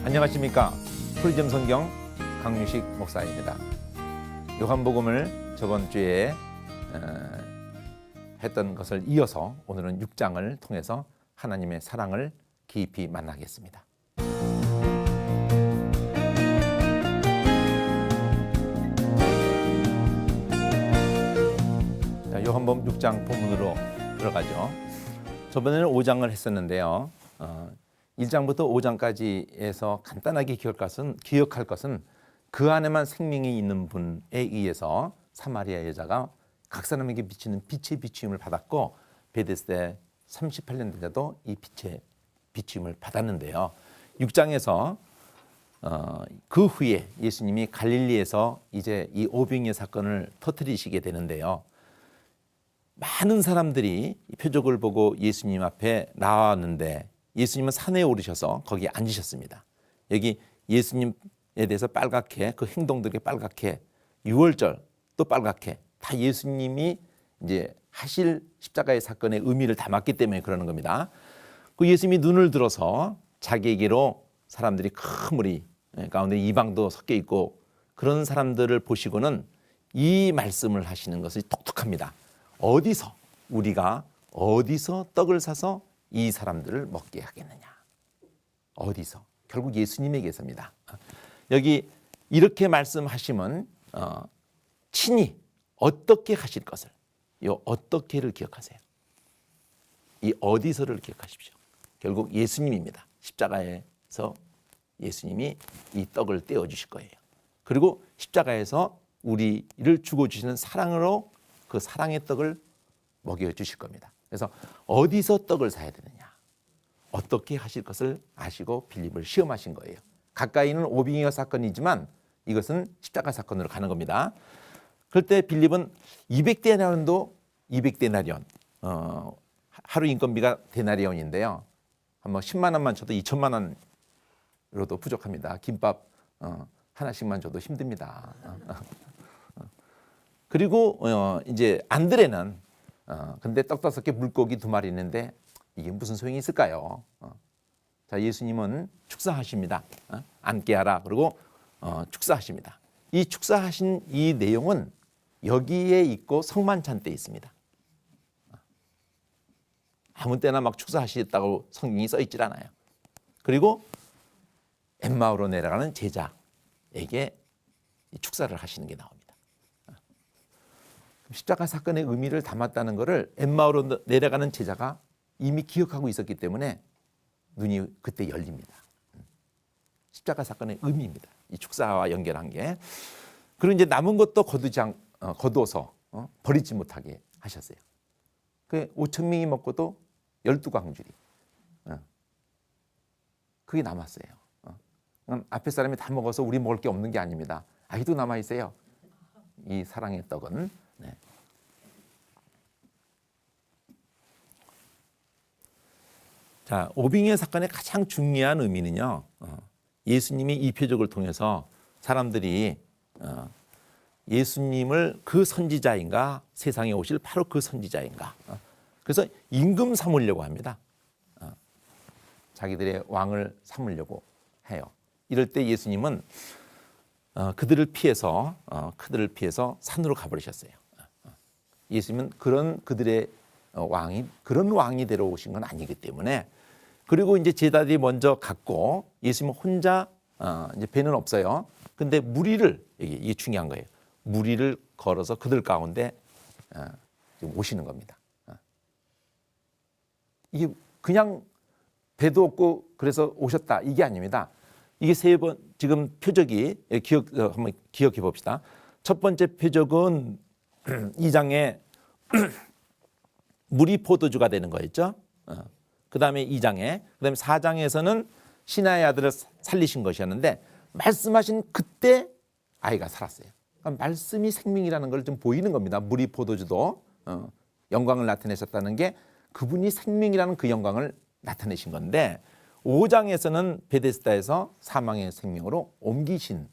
안녕하십니까. 프리즘 성경 강유식 목사입니다. 요한복음을 저번 주에 했던 것을 이어서 오늘은 6장을 통해서 하나님의 사랑을 깊이 만나겠습니다. 자, 요한복음 6장 본문으로 들어가죠. 저번에는 5장을 했었는데요. 1장부터 5장까지에서 간단하게 기억할 것은 그 안에만 생명이 있는 분에 의해서 사마리아 여자가 각 사람에게 비치는 빛의 비추임을 받았고 베데스다에 38년 된 자도 이 빛의 비추임을 받았는데요. 6장에서 그 후에 예수님이 갈릴리에서 이제 이 오병이어 사건을 터뜨리시게 되는데요. 많은 사람들이 표적을 보고 예수님 앞에 나왔는데 예수님은 산에 오르셔서 거기에 앉으셨습니다. 여기 예수님에 대해서 빨갛게 그 행동들이 빨갛게 6월절 또 빨갛게 다 예수님이 이제 하실 십자가의 사건의 의미를 담았기 때문에 그러는 겁니다. 그 예수님이 눈을 들어서 자기에게로 사람들이 큰 무리 가운데 이방도 섞여 있고 그런 사람들을 보시고는 이 말씀을 하시는 것이 독특합니다. 우리가 어디서 떡을 사서 이 사람들을 먹게 하겠느냐. 어디서? 결국 예수님에게서입니다. 여기 이렇게 말씀하시면 친히 어떻게 하실 것을 이 어떻게를 기억하세요. 이 어디서를 기억하십시오. 결국 예수님입니다. 십자가에서 예수님이 이 떡을 떼어주실 거예요. 그리고 십자가에서 우리를 죽어주시는 사랑으로 그 사랑의 떡을 먹여주실 겁니다. 그래서 어디서 떡을 사야 되느냐, 어떻게 하실 것을 아시고 빌립을 시험하신 거예요. 가까이는 오병이어 사건이지만 이것은 십자가 사건으로 가는 겁니다. 그럴 때 빌립은 200데나리온도 200데나리온, 하루 인건비가 데나리온인데요. 한번 10만 원만 줘도 2천만 원으로도 부족합니다. 김밥 하나씩만 줘도 힘듭니다. 그리고 이제 안드레는 근데 떡 5개 물고기 2마리 있는데 이게 무슨 소용이 있을까요? 자, 예수님은 축사하십니다. 앉게 하라. 그리고 축사하십니다. 이 축사하신 이 내용은 여기에 있고 성만찬 때 있습니다. 아무 때나 막 축사하시겠다고 성경이 써 있질 않아요. 그리고 엠마오로 내려가는 제자에게 축사를 하시는 게 나옵니다. 십자가 사건의 의미를 담았다는 것을 엠마오로 내려가는 제자가 이미 기억하고 있었기 때문에 눈이 그때 열립니다. 십자가 사건의 의미입니다. 이 축사와 연결한 게. 그리고 이제 남은 것도 거두어서 버리지 못하게 하셨어요. 그 5천 명이 먹고도 12광줄이 그게 남았어요. 앞에 사람이 다 먹어서 우리 먹을 게 없는 게 아닙니다. 아직도 남아 있어요. 이 사랑의 떡은. 네. 자, 오병이어 사건의 가장 중요한 의미는요. 예수님이 이 표적을 통해서 사람들이 예수님을 그 선지자인가, 세상에 오실 바로 그 선지자인가. 그래서 임금 삼으려고 합니다. 자기들의 왕을 삼으려고 해요. 이럴 때 예수님은 그들을 피해서 산으로 가버리셨어요. 예수님은 그들의 그런 왕이 데려오신 건 아니기 때문에. 그리고 이제 제자들이 먼저 갔고 예수님은 혼자 이제 배는 없어요. 근데 무리를 이게 중요한 거예요. 무리를 걸어서 그들 가운데 지금 오시는 겁니다. 이게 그냥 배도 없고 그래서 오셨다 이게 아닙니다. 이게 지금 표적이 한번 기억해 봅시다. 첫 번째 표적은 2장에 물이 포도주가 되는 거였죠. 그 다음에 2장에, 그 다음에 4장에서는 신하의 아들을 살리신 것이었는데 말씀하신 그때 아이가 살았어요. 그러니까 말씀이 생명이라는 걸 좀 보이는 겁니다. 물이 포도주도 영광을 나타내셨다는 게 그분이 생명이라는 그 영광을 나타내신 건데 5장에서는 베데스다에서 사망의 생명으로 옮기신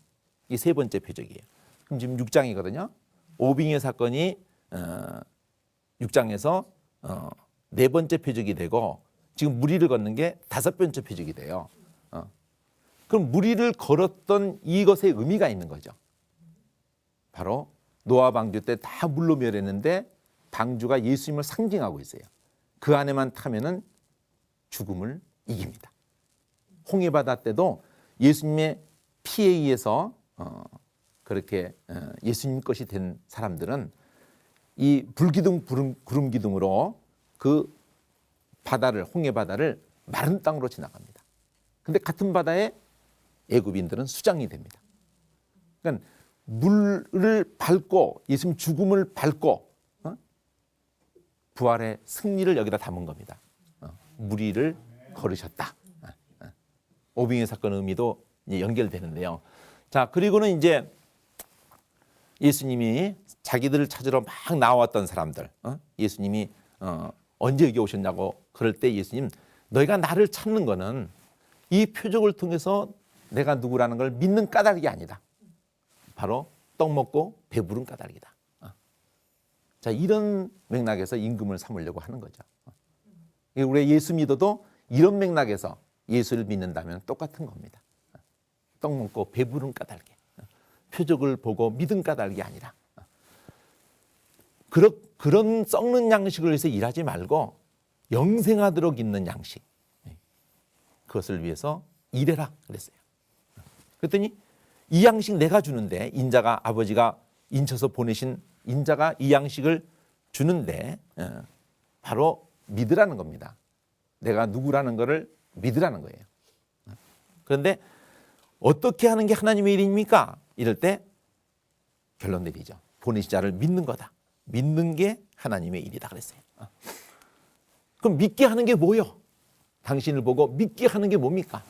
이 세 번째 표적이에요. 그럼 지금 6장이거든요. 오병이어 사건이 6장에서 네 번째 표적이 되고 지금 무리를 걷는 게 5번째 표적이 돼요. 그럼 무리를 걸었던 이것의 의미가 있는 거죠. 바로 노아 방주 때 다 물로 멸했는데 방주가 예수님을 상징하고 있어요. 그 안에만 타면은 죽음을 이깁니다. 홍해바다 때도 예수님의 피에 의해서 그렇게 예수님 것이 된 사람들은 이 불기둥 구름 기둥으로 그 바다를, 홍해바다를 마른 땅으로 지나갑니다. 근데 같은 바다에 애굽인들은 수장이 됩니다. 그러니까 물을 밟고 예수님 죽음을 밟고 부활의 승리를 여기다 담은 겁니다. 무리를 걸으셨다. 오병이어 사건 의미도 이제 연결되는데요. 자, 그리고는 이제 예수님이 자기들을 찾으러 막 나왔던 사람들, 예수님이 언제 여기 오셨냐고 그럴 때 예수님, 너희가 나를 찾는 거는 이 표적을 통해서 내가 누구라는 걸 믿는 까닭이 아니다. 바로 떡 먹고 배부른 까닭이다. 자, 이런 맥락에서 임금을 삼으려고 하는 거죠. 우리 예수 믿어도 이런 맥락에서 예수를 믿는다면 똑같은 겁니다. 떡 먹고 배부른 까닭이, 표적을 보고 믿은 까닭이 아니라 그런 썩는 양식을 위해서 일하지 말고 영생하도록 있는 양식, 그것을 위해서 일해라 그랬어요. 그랬더니 이 양식 내가 주는데, 인자가, 아버지가 인쳐서 보내신 인자가 이 양식을 주는데 바로 믿으라는 겁니다. 내가 누구라는 것을 믿으라는 거예요. 그런데 어떻게 하는 게 하나님의 일입니까? 이럴 때 결론 내리죠. 보내신 자를 믿는 거다. 믿는 게 하나님의 일이다 그랬어요. 그럼 믿게 하는 게 뭐요? 당신을 보고 믿게 하는 게 뭡니까?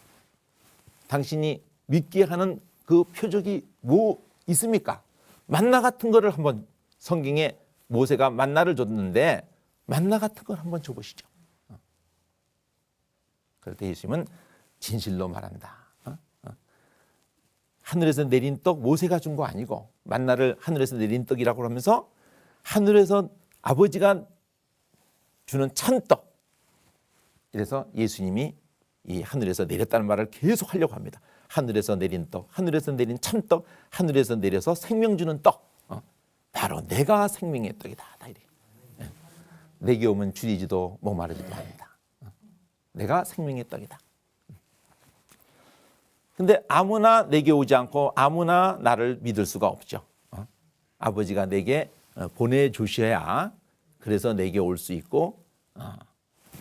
당신이 믿게 하는 그 표적이 뭐 있습니까? 만나 같은 거를 한번, 성경에 모세가 만나를 줬는데 만나 같은 걸 한번 줘보시죠. 그럴 때 예수님은 진실로 말한다. 하늘에서 내린 떡 모세가 준 거 아니고 만나를 하늘에서 내린 떡이라고 하면서 하늘에서 아버지가 주는 찬떡. 이래서 예수님이 이 하늘에서 내렸다는 말을 계속 하려고 합니다. 하늘에서 내린 떡, 하늘에서 내린 참떡, 하늘에서 내려서 생명 주는 떡. 바로 내가 생명의 떡이다. 다 이래. 내게 오면 줄이지도 목마르지도 않는다. 내가 생명의 떡이다. 근데 아무나 내게 오지 않고 아무나 나를 믿을 수가 없죠. 아버지가 내게 보내주셔야 그래서 내게 올 수 있고,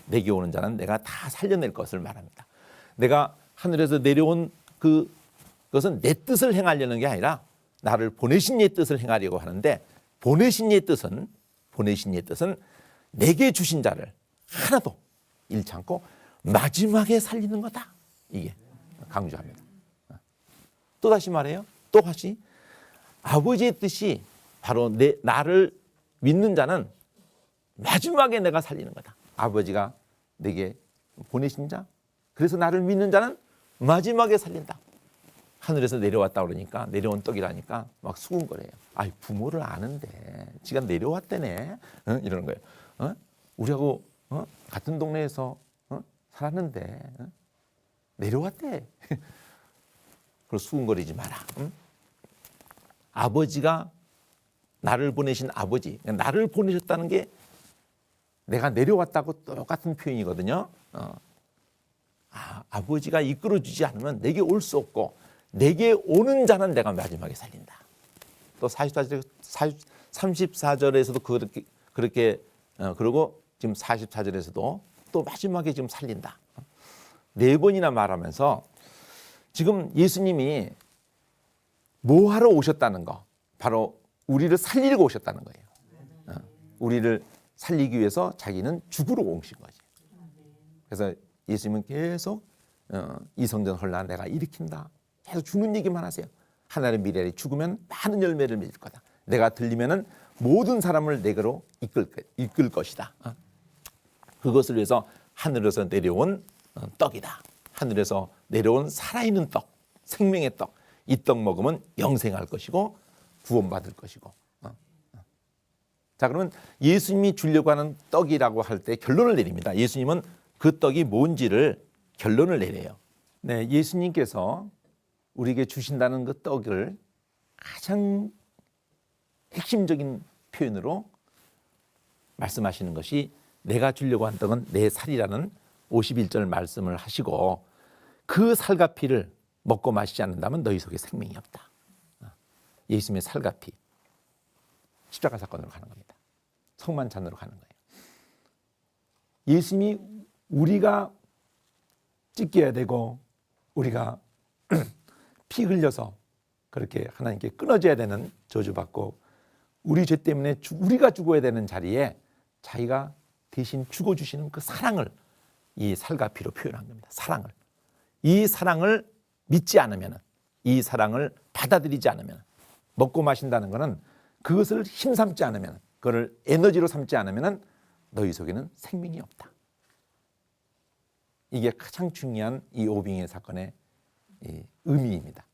내게 오는 자는 내가 다 살려낼 것을 말합니다. 내가 하늘에서 내려온 그것은 내 뜻을 행하려는 게 아니라 나를 보내신 이의 뜻을 행하려고 하는데, 보내신 이의 뜻은 내게 주신 자를 하나도 잃지 않고 마지막에 살리는 거다. 이게 강조합니다. 또 다시 말해요. 또 다시 아버지의 뜻이 바로 나를 믿는 자는 마지막에 내가 살리는 거다. 아버지가 내게 보내신 자, 그래서 나를 믿는 자는 마지막에 살린다. 하늘에서 내려왔다 그러니까, 내려온 떡이라니까 막 수군거려요. 아이, 부모를 아는데 지가 내려왔대네, 이러는 거예요. 우리하고 같은 동네에서 살았는데 내려왔대. 그걸 수군거리지 마라. 아버지가 나를 보내신 아버지, 나를 보내셨다는 게 내가 내려왔다고 똑같은 표현이거든요. 아버지가 이끌어주지 않으면 내게 올 수 없고, 내게 오는 자는 내가 마지막에 살린다. 또 34절에서도 그렇게 그러고 지금 44절에서도 또 마지막에 지금 살린다. 4번이나 말하면서 지금 예수님이 뭐 하러 오셨다는 거, 바로 우리를 살리려고 오셨다는 거예요. 우리를 살리기 위해서 자기는 죽으러 오신 거지. 그래서 예수님은 계속 이성전 혼란 내가 일으킨다. 계속 죽는 얘기만 하세요. 하나님의 미래에 죽으면 많은 열매를 맺을 거다. 내가 들리면은 모든 사람을 내게로 이끌 것이다. 그것을 위해서 하늘에서 내려온 떡이다. 하늘에서 내려온 살아있는 떡, 생명의 떡. 이 떡 먹으면 영생할 것이고 구원받을 것이고. 자, 그러면 예수님이 주려고 하는 떡이라고 할 때 결론을 내립니다. 예수님은 그 떡이 뭔지를 결론을 내려요. 네, 예수님께서 우리에게 주신다는 그 떡을 가장 핵심적인 표현으로 말씀하시는 것이 내가 주려고 한 떡은 내 살이라는 51절 말씀을 하시고 그 살과 피를 먹고 마시지 않는다면 너희 속에 생명이 없다. 예수님의 살과 피, 십자가 사건으로 가는 겁니다. 성만찬으로 가는 거예요. 예수님이 우리가 찢겨야 되고 우리가 피 흘려서 그렇게 하나님께 끊어져야 되는 저주받고 우리 죄 때문에 우리가 죽어야 되는 자리에 자기가 대신 죽어주시는 그 사랑을 이 살과 피로 표현한 겁니다. 사랑을. 이 사랑을 믿지 않으면, 이 사랑을 받아들이지 않으면, 먹고 마신다는 것은 그것을 힘삼지 않으면, 그걸 에너지로 삼지 않으면 너희 속에는 생명이 없다. 이게 가장 중요한 이 오병이어 사건의 이 의미입니다.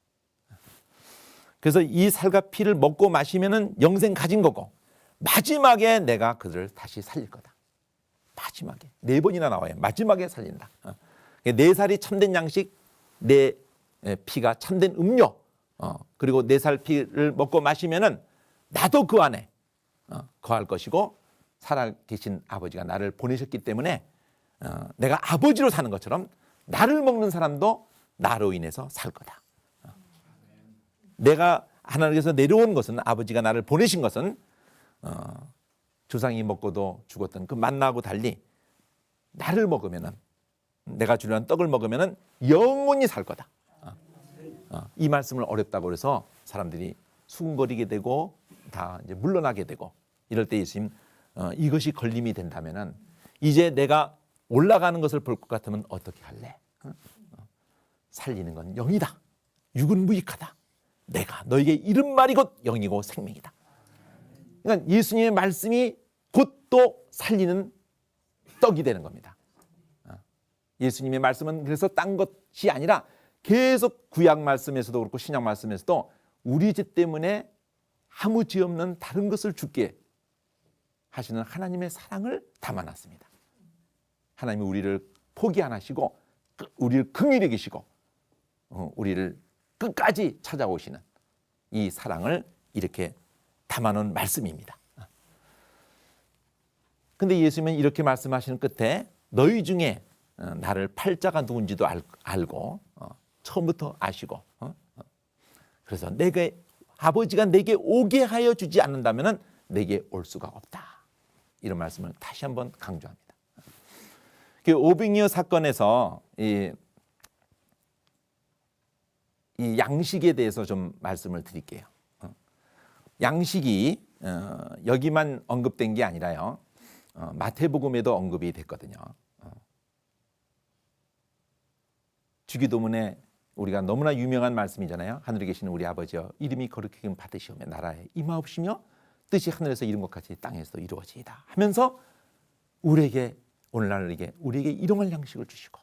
그래서 이 살과 피를 먹고 마시면은 영생 가진 거고 마지막에 내가 그들을 다시 살릴 거다. 마지막에 4번이나 나와요. 마지막에 살린다. 내 살이 참된 양식, 내 피가 참된 음료, 그리고 내 살 피를 먹고 마시면은 나도 그 안에 거할 것이고 살아계신 아버지가 나를 보내셨기 때문에 내가 아버지로 사는 것처럼 나를 먹는 사람도 나로 인해서 살 거다. 내가 하나님께서 내려온 것은 아버지가 나를 보내신 것은 조상이 먹고도 죽었던 그 만나하고 달리 나를 먹으면은 내가 주려는 떡을 먹으면은 영원히 살 거다. 이 말씀을 어렵다고 해서 사람들이 수군거리게 되고 다 이제 물러나게 되고 이럴 때 예수님 이것이 걸림이 된다면은 이제 내가 올라가는 것을 볼 것 같으면 어떻게 할래? 살리는 건 영이다. 육은 무익하다. 내가 너에게 이른 말이 곧 영이고 생명이다. 그러니까 예수님의 말씀이 곧 또 살리는 떡이 되는 겁니다. 예수님의 말씀은 그래서 딴 것이 아니라 계속 구약 말씀에서도 그렇고 신약 말씀에서도 우리 죄 때문에 아무 죄 없는 다른 것을 죽게 하시는 하나님의 사랑을 담아놨습니다. 하나님이 우리를 포기 안 하시고 우리를 긍휼히 여기시고 우리를 끝까지 찾아오시는 이 사랑을 이렇게 담아놓은 말씀입니다. 근데 예수님은 이렇게 말씀하시는 끝에 너희 중에 나를 팔자가 누군지도 알고 처음부터 아시고 그래서 내게 아버지가 내게 오게 하여 주지 않는다면 내게 올 수가 없다. 이런 말씀을 다시 한번 강조합니다. 그 오병이어 사건에서 이 양식에 대해서 좀 말씀을 드릴게요. 양식이 여기만 언급된 게 아니라요. 마태복음에도 언급이 됐거든요. 주기도문에 우리가 너무나 유명한 말씀이잖아요. 하늘에 계시는 우리 아버지여 이름이 거룩히 받으시오며 나라에 임하옵시며 뜻이 하늘에서 이룬 것 같이 땅에서도 이루어지이다 하면서 우리에게 오늘날 우리에게 일용할 양식을 주시고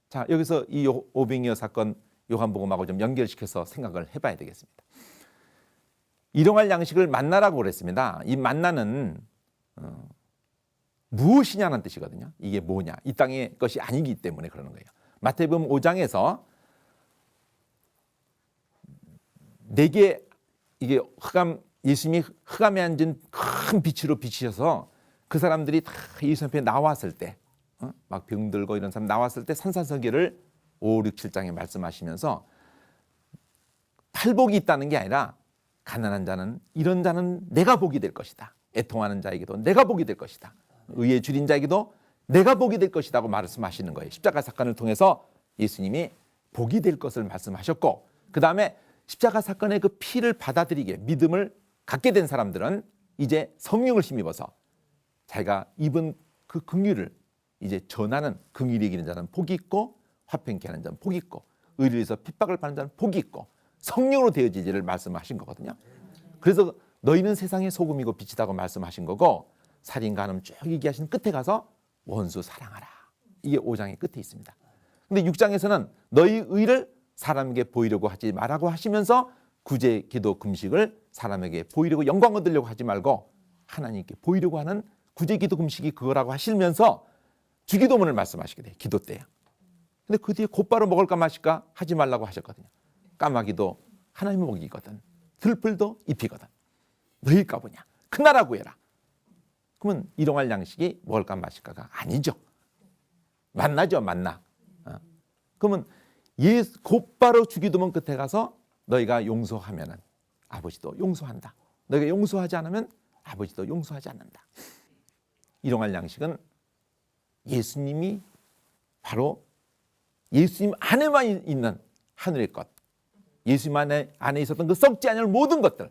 자 여기서 이 오병이어 사건 요한복음하고 좀 연결시켜서 생각을 해봐야 되겠습니다. 일용할 양식을 만나라고 그랬습니다. 이 만나는 무엇이냐는 뜻이거든요. 이게 뭐냐? 이 땅의 것이 아니기 때문에 그러는 거예요. 마태복음 5장에서 내게 이게 예수님이 흑암에 앉은 큰 빛으로 비치셔서 그 사람들이 다 예수 앞에 나왔을 때 막 병들고 이런 사람 나왔을 때 산산설계를 5, 6, 7장에 말씀하시면서 팔복이 있다는 게 아니라 가난한 자는 이런 자는 내가 복이 될 것이다. 애통하는 자에게도 내가 복이 될 것이다. 의에 줄인 자에게도 내가 복이 될 것이라고 말씀하시는 거예요. 십자가 사건을 통해서 예수님이 복이 될 것을 말씀하셨고 그 다음에 십자가 사건의 그 피를 받아들이게 믿음을 갖게 된 사람들은 이제 성령을 힘입어서 자기가 입은 그 긍휼을 이제 전하는 긍휼히 여기는 자는 복이 있고 화평케 하는 자는 복이 있고 의를 위해서 핍박을 받는 자는 복이 있고 성령으로 되어지지를 말씀하신 거거든요. 그래서 너희는 세상의 소금이고 빛이다고 말씀하신 거고 살인과 간음 쭉 얘기하신 끝에 가서 원수 사랑하라. 이게 5장의 끝에 있습니다. 근데 6장에서는 너희 의를 사람에게 보이려고 하지 말라고 하시면서 구제, 기도, 금식을 사람에게 보이려고 영광 얻으려고 하지 말고 하나님께 보이려고 하는 구제, 기도, 금식이 그거라고 하시면서 주기도문을 말씀하시게 돼요. 기도 때요. 근데 그 뒤에 곧바로 먹을까 마실까 하지 말라고 하셨거든요. 까마귀도 하나님 먹이거든. 들풀도 입히거든. 너희일까 보냐. 그 나라 구해라. 그러면 일용할 양식이 먹을까 마실까가 아니죠. 만나죠, 만나. 그러면 곧바로 주기도문 끝에 가서 너희가 용서하면은 아버지도 용서한다. 너희가 용서하지 않으면 아버지도 용서하지 않는다. 일용할 양식은 예수님이 바로 예수님 안에만 있는 하늘의 것, 예수님 안에 있었던 그 썩지 않을 모든 것들,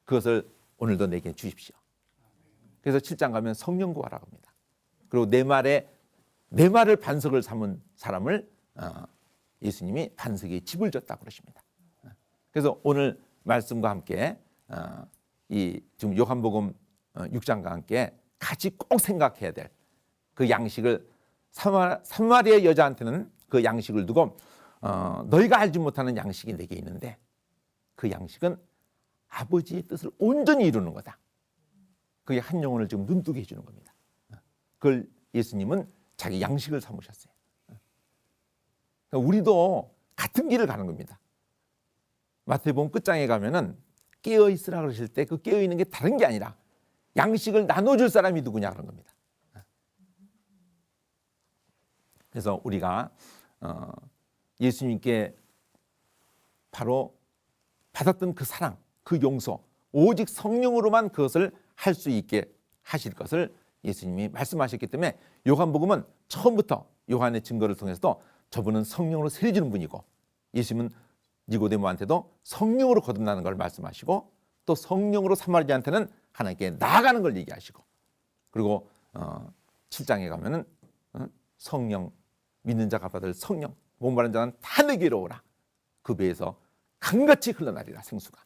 그것을 오늘도 내게 주십시오. 그래서 7장 가면 성령 구하라고 합니다. 그리고 내 말을 반석을 삼은 사람을 예수님이 반석에 집을 졌다고 그러십니다. 그래서 오늘 말씀과 함께 이 지금 요한복음 6장과 함께 같이 꼭 생각해야 될 그 양식을 사마리아 여자한테는 그 양식을 두고 너희가 알지 못하는 양식이 내게 있는데 그 양식은 아버지의 뜻을 온전히 이루는 거다. 그게 한 영혼을 지금 눈뜨게 해주는 겁니다. 그걸 예수님은 자기 양식을 삼으셨어요. 그러니까 우리도 같은 길을 가는 겁니다. 마태복음 끝장에 가면은 깨어 있으라 그러실 때 그 깨어 있는 게 다른 게 아니라 양식을 나눠줄 사람이 누구냐 그런 겁니다. 그래서 우리가 예수님께 바로 받았던 그 사랑, 그 용서, 오직 성령으로만 그것을 할 수 있게 하실 것을 예수님이 말씀하셨기 때문에 요한복음은 처음부터 요한의 증거를 통해서도 저분은 성령으로 세례주는 분이고 예수님은 니고데모한테도 성령으로 거듭나는 걸 말씀하시고 또 성령으로 사마리아한테는 하나님께 나아가는 걸 얘기하시고 그리고 7장에 가면은 성령 믿는 자가 받을 성령 목마른 자는 다 내게로 오라. 그 배에서 강같이 흘러나리라 생수가.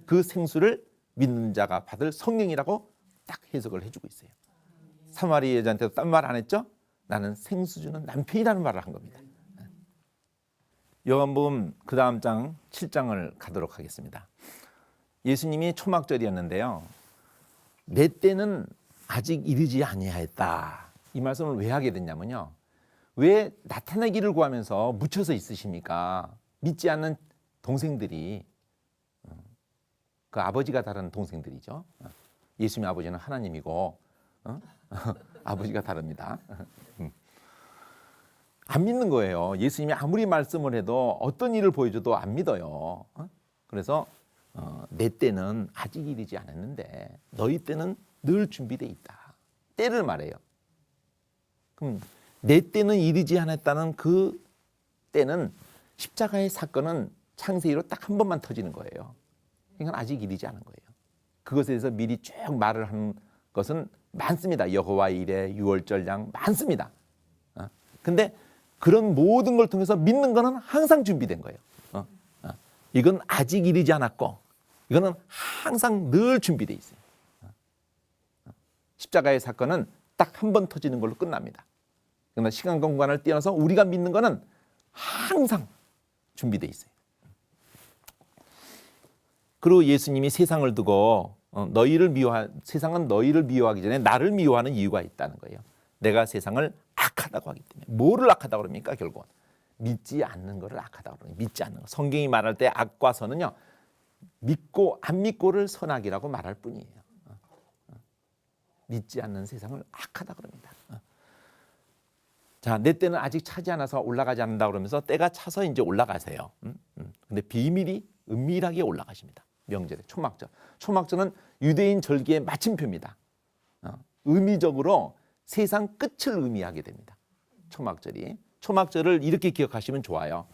그 생수를 믿는 자가 받을 성령이라고 딱 해석을 해주고 있어요. 사마리아 여자한테도 딴 말 안 했죠? 나는 생수 주는 남편이라는 말을 한 겁니다. 요한복음 그 다음 장 7장을 가도록 하겠습니다. 예수님이 초막절이었는데요. 내 때는 아직 이르지 아니하였다. 이 말씀을 왜 하게 됐냐면요. 왜 나타나기를 구하면서 묻혀서 있으십니까? 믿지 않는 동생들이 그 아버지가 다른 동생들이죠. 예수님의 아버지는 하나님이고 아버지가 다릅니다. 안 믿는 거예요. 예수님이 아무리 말씀을 해도 어떤 일을 보여줘도 안 믿어요. 그래서 내 때는 아직 이르지 않았는데 너희 때는 늘 준비되어 있다. 때를 말해요. 그럼 내 때는 이르지 않았다는 그 때는 십자가의 사건은 창세기로 딱 한 번만 터지는 거예요. 그러니까 아직 이르지 않은 거예요. 그것에 대해서 미리 쭉 말을 하는 것은 많습니다. 여호와 일에 유월절 양 많습니다. 근데 그런 모든 걸 통해서 믿는 거는 항상 준비된 거예요. 이건 아직 이르지 않았고 이거는 항상 늘 준비되어 있어요. 십자가의 사건은 딱 한 번 터지는 걸로 끝납니다. 그러나 시간 공간을 뛰어나서 우리가 믿는 거는 항상 준비되어 있어요. 그리고 예수님이 세상을 두고 세상은 너희를 미워하기 전에 나를 미워하는 이유가 있다는 거예요. 내가 세상을 악하다고 하기 때문에. 뭐를 악하다고 그럽니까? 결국은 믿지 않는 것을 악하다고 그러니 믿지 않는 것. 성경이 말할 때 악과 선은요. 믿고 안 믿고를 선악이라고 말할 뿐이에요. 믿지 않는 세상을 악하다 그럽니다. 자, 내 때는 아직 차지 않아서 올라가지 않는다 그러면서 때가 차서 이제 올라가세요. 근데 비밀이 은밀하게 올라가십니다. 명절에 초막절. 초막절은 유대인 절기의 마침표입니다. 의미적으로 세상 끝을 의미하게 됩니다. 초막절이. 초막절을 이렇게 기억하시면 좋아요.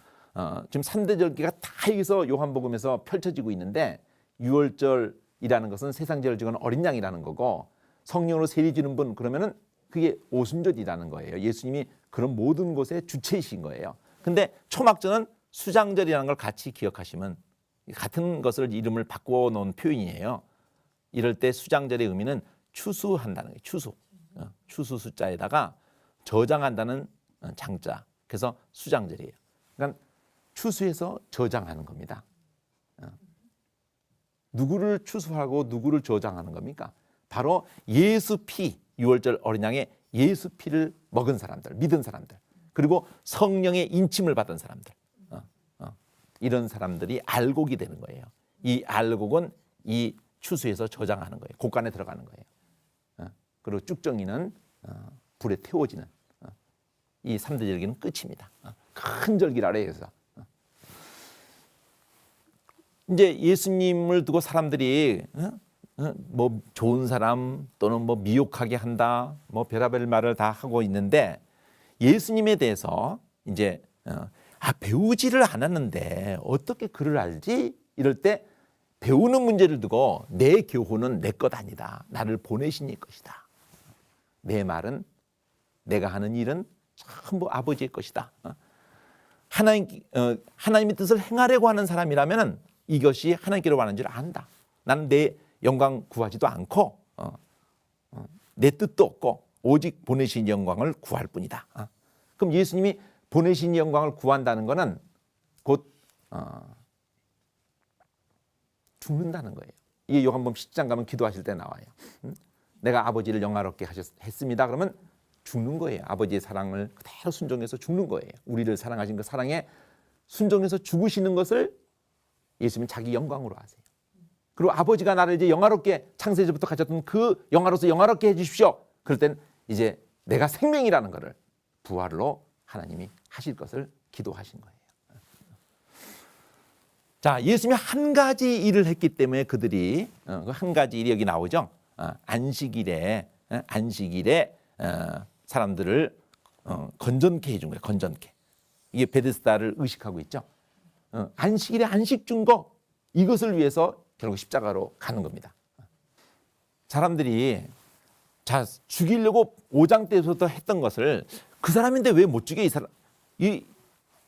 지금 3대 절기가 다 여기서 요한복음에서 펼쳐지고 있는데 유월절이라는 것은 세상제를 지은 어린 양이라는 거고 성령으로 세례 주는 분 그러면은 그게 오순절이라는 거예요. 예수님이 그런 모든 곳의 주체이신 거예요. 근데 초막절은 수장절이라는 걸 같이 기억하시면 같은 것을 이름을 바꿔 놓은 표현이에요. 이럴 때 수장절의 의미는 추수한다는 거예요. 추수. 추수 숫자에다가 저장한다는 장자. 그래서 수장절이에요. 그러니까 추수해서 저장하는 겁니다. 누구를 추수하고 누구를 저장하는 겁니까? 바로 예수 피, 6월절 어린 양의 예수 피를 먹은 사람들, 믿은 사람들. 그리고 성령의 인침을 받은 사람들, 이런 사람들이 알곡이 되는 거예요. 이 알곡은 이 추수에서 저장하는 거예요. 곡간에 들어가는 거예요. 그리고 쭉정이는 불에 태워지는, 이 3대 절기는 끝입니다. 큰 절기라 그래서. 이제 예수님을 두고 사람들이 뭐 좋은 사람 또는 뭐 미혹하게 한다, 뭐 별의별 말을 다 하고 있는데, 예수님에 대해서 이제 배우지를 않았는데 어떻게 그를 알지? 이럴 때 배우는 문제를 두고 내 교훈은 내 것 아니다. 나를 보내신 이 것이다. 내 말은, 내가 하는 일은 전부 아버지의 것이다. 하나님의 뜻을 행하려고 하는 사람이라면 이것이 하나님께로 가는 줄 안다. 나는 내 영광 구하지도 않고 내 뜻도 없고 오직 보내신 영광을 구할 뿐이다. 그럼 예수님이 보내신 영광을 구한다는 것은 곧 죽는다는 거예요. 이게 요한복음 10장 가면 기도하실 때 나와요. 내가 아버지를 영화롭게 했습니다. 그러면 죽는 거예요. 아버지의 사랑을 그대로 순종해서 죽는 거예요. 우리를 사랑하신 그 사랑에 순종해서 죽으시는 것을 예수님은 자기 영광으로 하세요. 그리고 아버지가 나를 이제 영화롭게 창세전부터 가졌던 그 영화로서 영화롭게 해주십시오. 그럴 땐 이제 내가 생명이라는 것을 부활로 하나님이 하실 것을 기도하신 거예요. 자, 예수님이 한 가지 일을 했기 때문에 그들이 한 가지 일이 여기 나오죠. 안식일에 사람들을 건전케 해준 거예요. 건전케. 이게 베데스다를 의식하고 있죠. 안식일에 안식 준 거, 이것을 위해서 결국 십자가로 가는 겁니다. 사람들이 죽이려고 5장 때부터 했던 것을 그 사람인데 왜 못 죽여? 이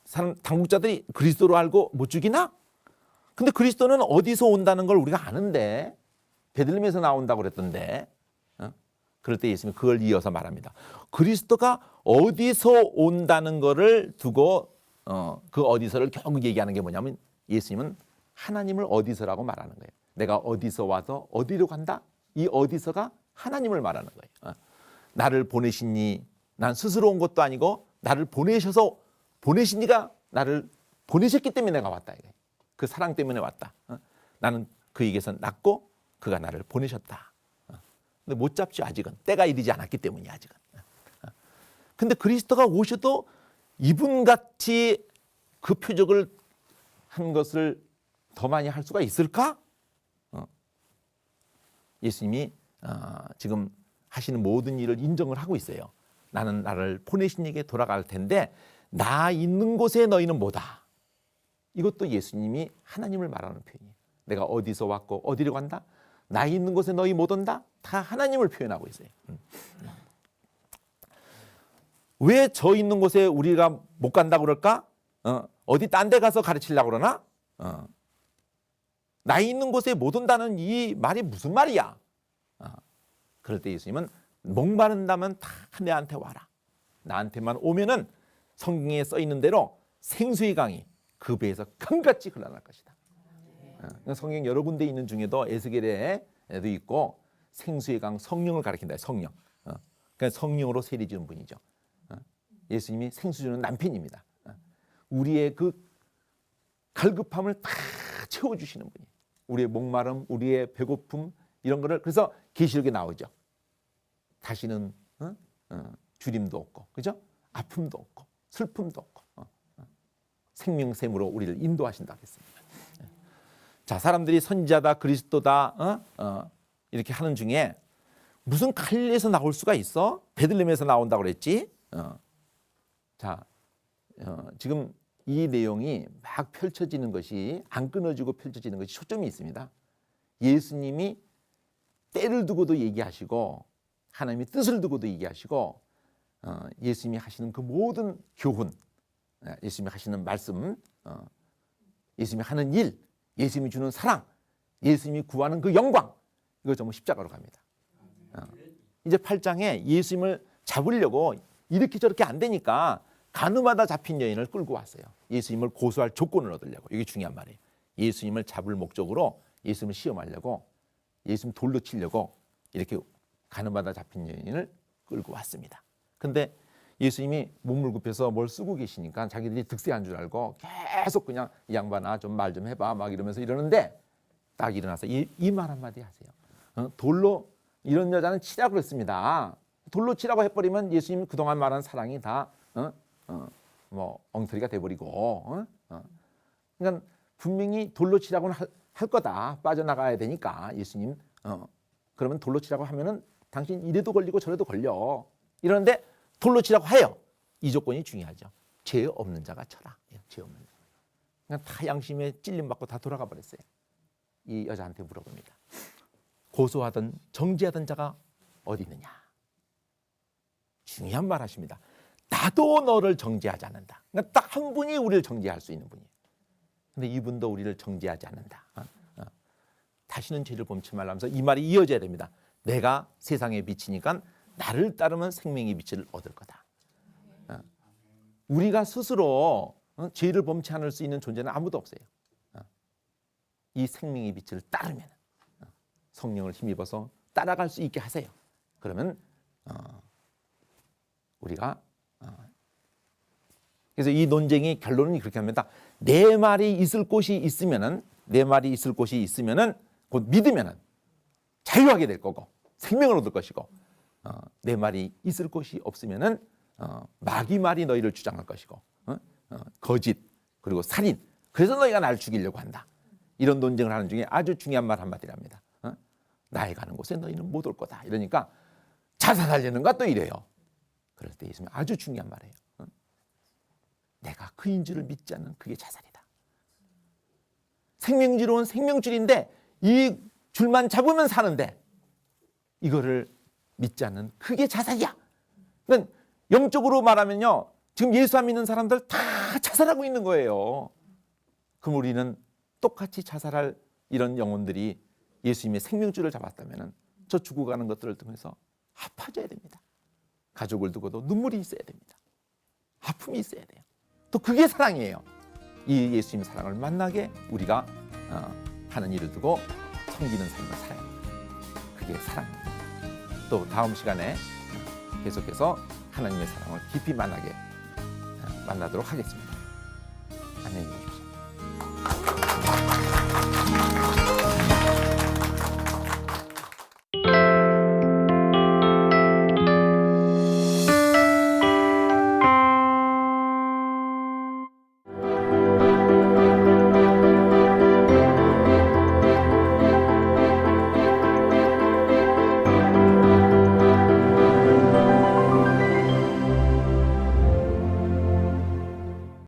사람 당국자들이 그리스도로 알고 못 죽이나? 근데 그리스도는 어디서 온다는 걸 우리가 아는데, 베들레헴에서 나온다고 그랬던데, 그럴 때 예수님이 그걸 이어서 말합니다. 그리스도가 어디서 온다는 것을 두고 그 어디서를 결국 얘기하는 게 뭐냐면, 예수님은 하나님을 어디서라고 말하는 거예요. 내가 어디서 와서 어디로 간다? 이 어디서가 하나님을 말하는 거예요. 나를 보내시니, 난 스스로 온 것도 아니고 나를 보내셔서, 보내신 이가 나를 보내셨기 때문에 내가 왔다. 그 사랑 때문에 왔다. 나는 그에게서 났고 그가 나를 보내셨다. 근데 못 잡죠, 아직은. 때가 이르지 않았기 때문이야, 아직은. 근데 그리스도가 오셔도 이분같이 그 표적을 한 것을 더 많이 할 수가 있을까? 예수님이 지금 하시는 모든 일을 인정을 하고 있어요. 나는 나를 보내신 이에게 돌아갈 텐데 나 있는 곳에 너희는 뭐다. 이것도 예수님이 하나님을 말하는 표현이에요. 내가 어디서 왔고 어디로 간다? 나 있는 곳에 너희 못 온다? 다 하나님을 표현하고 있어요. 왜 저 있는 곳에 우리가 못 간다고 그럴까? 어디 딴 데 가서 가르치려고 그러나? 나 있는 곳에 못 온다는 이 말이 무슨 말이야? 그럴 때 예수님은 목마른다면 다 내한테 와라. 나한테만 오면은 성경에 써 있는 대로 생수의 강이 그 배에서 강같이 흘러날 것이다. 성경 여러 군데 있는 중에도 에스겔에도 있고 생수의 강, 성령을 가리킨다. 성령. 그러니까 성령으로 세례 주는 분이죠. 예수님이 생수 주는 남편입니다. 우리의 그 갈급함을 다 채워주시는 분이에요. 우리의 목마름, 우리의 배고픔 이런 거를, 그래서 계시록에 나오죠. 다시는 주림도 없고, 그죠? 아픔도 없고, 슬픔도 없고, 생명샘으로 우리를 인도하신다 했습니다. 자, 사람들이 선지자다, 그리스도다, 이렇게 하는 중에 무슨 갈릴리에서 나올 수가 있어? 베들레헴에서 나온다고 그랬지? 자, 지금 이 내용이 막 펼쳐지는 것이, 안 끊어지고 펼쳐지는 것이 초점이 있습니다. 예수님이 때를 두고도 얘기하시고 하나님의 뜻을 두고도 얘기하시고, 예수님이 하시는 그 모든 교훈, 예수님이 하시는 말씀, 예수님이 하는 일, 예수님이 주는 사랑, 예수님이 구하는 그 영광, 이거 전부 십자가로 갑니다. 이제 8장에 예수님을 잡으려고 이렇게 저렇게 안 되니까 가늠하다 잡힌 여인을 끌고 왔어요. 예수님을 고소할 조건을 얻으려고. 이게 중요한 말이에요. 예수님을 잡을 목적으로 예수님을 시험하려고, 예수님 돌로 치려고 이렇게 가늠하다 잡힌 여인을 끌고 왔습니다. 근데 예수님이 몸을 굽혀서 뭘 쓰고 계시니까 자기들이 득세한 줄 알고 계속 그냥 이 양반아 좀 말 좀 해봐 막 이러면서 이러는데 딱 일어나서 이 말 한마디 하세요. 돌로 이런 여자는 치라고 그랬습니다. 돌로 치라고 해버리면 예수님 그동안 말한 사랑이 다 뭐 엉터리가 돼버리고 그러니까 분명히 돌로 치라고는 할 거다. 빠져나가야 되니까 예수님 그러면 돌로 치라고 하면은 당신 이래도 걸리고 저래도 걸려. 이러는데 돌로 치라고 해요. 이 조건이 중요하죠. 죄 없는 자가 쳐라. 죄 없는 자. 그냥 다 양심에 찔림받고 다 돌아가 버렸어요. 이 여자한테 물어봅니다. 고소하던 정죄하던 자가 어디 있느냐. 중요한 말 하십니다. 나도 너를 정죄하지 않는다. 그러니까 딱 한 분이 우리를 정죄할 수 있는 분이에요. 근데 이분도 우리를 정죄하지 않는다. 다시는 죄를 범치 말라면서 이 말이 이어져야 됩니다. 내가 세상에 비치니까 나를 따르면 생명의 빛을 얻을 거다. 우리가 스스로 죄를 범치 않을 수 있는 존재는 아무도 없어요. 이 생명의 빛을 따르면 성령을 힘입어서 따라갈 수 있게 하세요. 그러면 우리가 그래서 이 논쟁의 결론은 그렇게 합니다. 내 말이 있을 곳이 있으면은 곧 믿으면은 자유하게 될 거고 생명을 얻을 것이고 내 말이 있을 곳이 없으면은 마귀 말이 너희를 주장할 것이고 거짓 그리고 살인 그래서 너희가 나를 죽이려고 한다. 이런 논쟁을 하는 중에 아주 중요한 말 한마디를 합니다. 나의 가는 곳에 너희는 못 올 거다. 이러니까 자살하려는가 또 이래요. 그럴 때 예수님이 아주 중요한 말이에요. 내가 그인 줄을 믿지 않는 그게 자살이다. 생명줄은 생명줄인데 이 줄만 잡으면 사는데 이거를 믿지 않는 그게 자살이야. 그러니까 영적으로 말하면요. 지금 예수 안 믿는 사람들 다 자살하고 있는 거예요. 그럼 우리는 똑같이 자살할 이런 영혼들이 예수님의 생명줄을 잡았다면 저 죽어가는 것들을 통해서 아파져야 됩니다. 가족을 두고도 눈물이 있어야 됩니다. 아픔이 있어야 돼요. 또 그게 사랑이에요. 이 예수님 사랑을 만나게 우리가 하는 일을 두고 섬기는 삶을 살아야 됩니다. 그게 사랑입니다. 또 다음 시간에 계속해서 하나님의 사랑을 깊이 만나도록 하겠습니다. 안녕히 계십시오.